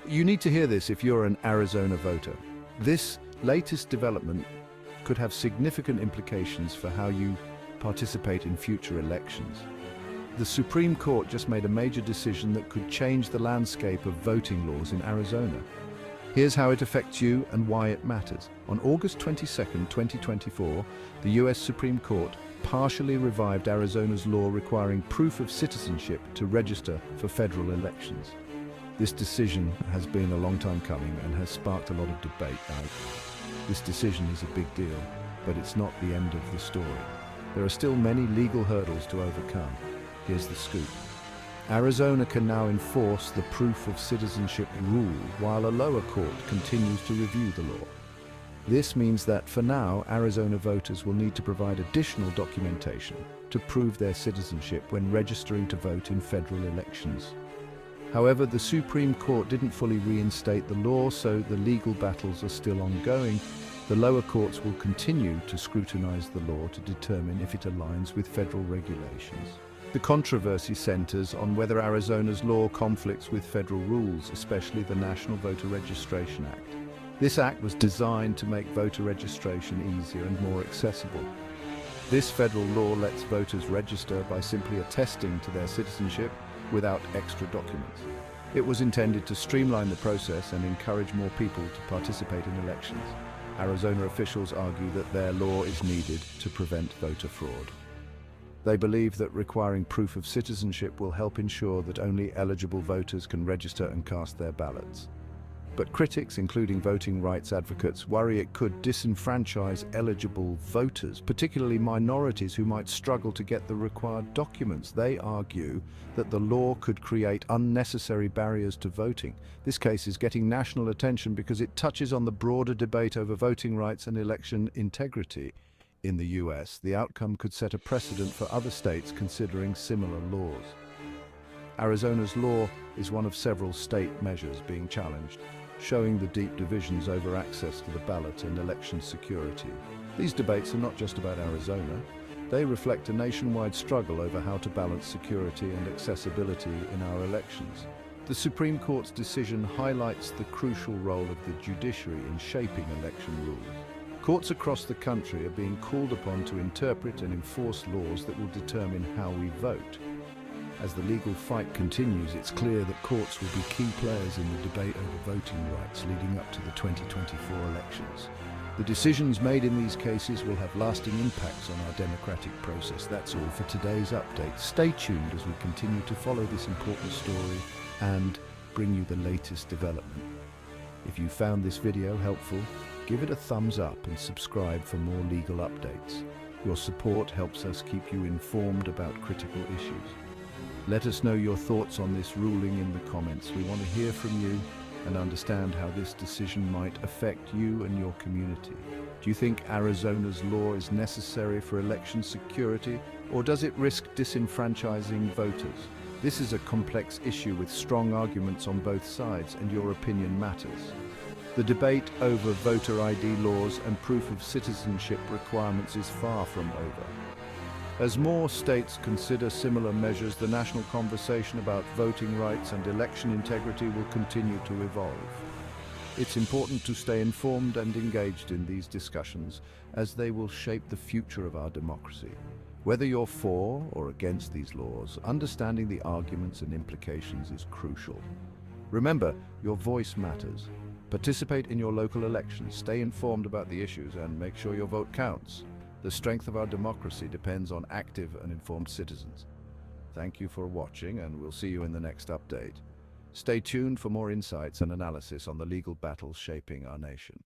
You need to hear this if you're an Arizona voter. This latest development could have significant implications for how you participate in future elections. The Supreme Court just made a major decision that could change the landscape of voting laws in Arizona. Here's how it affects you and why it matters. On August 22, 2024, the US Supreme Court partially revived Arizona's law requiring proof of citizenship to register for federal elections. This decision has been a long time coming and has sparked a lot of debate. This decision is a big deal, but it's not the end of the story. There are still many legal hurdles to overcome. Here's the scoop. Arizona can now enforce the proof of citizenship rule while a lower court continues to review the law. This means that for now, Arizona voters will need to provide additional documentation to prove their citizenship when registering to vote in federal elections. However, the Supreme Court didn't fully reinstate the law, so the legal battles are still ongoing. The lower courts will continue to scrutinize the law to determine if it aligns with federal regulations. The controversy centers on whether Arizona's law conflicts with federal rules, especially the National Voter Registration Act. This act was designed to make voter registration easier and more accessible. This federal law lets voters register by simply attesting to their citizenship without extra documents. It was intended to streamline the process and encourage more people to participate in elections. Arizona officials argue that their law is needed to prevent voter fraud. They believe that requiring proof of citizenship will help ensure that only eligible voters can register and cast their ballots. But critics, including voting rights advocates, worry it could disenfranchise eligible voters, particularly minorities who might struggle to get the required documents. They argue that the law could create unnecessary barriers to voting. This case is getting national attention because it touches on the broader debate over voting rights and election integrity. In the US, the outcome could set a precedent for other states considering similar laws. Arizona's law is one of several state measures being challenged, showing the deep divisions over access to the ballot and election security. These debates are not just about Arizona. They reflect a nationwide struggle over how to balance security and accessibility in our elections. The Supreme Court's decision highlights the crucial role of the judiciary in shaping election rules. Courts across the country are being called upon to interpret and enforce laws that will determine how we vote. As the legal fight continues, it's clear that courts will be key players in the debate over voting rights leading up to the 2024 elections. The decisions made in these cases will have lasting impacts on our democratic process. That's all for today's update. Stay tuned as we continue to follow this important story and bring you the latest development. If you found this video helpful, give it a thumbs up and subscribe for more legal updates. Your support helps us keep you informed about critical issues. Let us know your thoughts on this ruling in the comments. We want to hear from you and understand how this decision might affect you and your community. Do you think Arizona's law is necessary for election security, or does it risk disenfranchising voters? This is a complex issue with strong arguments on both sides, and your opinion matters. The debate over voter ID laws and proof of citizenship requirements is far from over. As more states consider similar measures, the national conversation about voting rights and election integrity will continue to evolve. It's important to stay informed and engaged in these discussions, as they will shape the future of our democracy. Whether you're for or against these laws, understanding the arguments and implications is crucial. Remember, your voice matters. Participate in your local elections, stay informed about the issues, and make sure your vote counts. The strength of our democracy depends on active and informed citizens. Thank you for watching, and we'll see you in the next update. Stay tuned for more insights and analysis on the legal battles shaping our nation.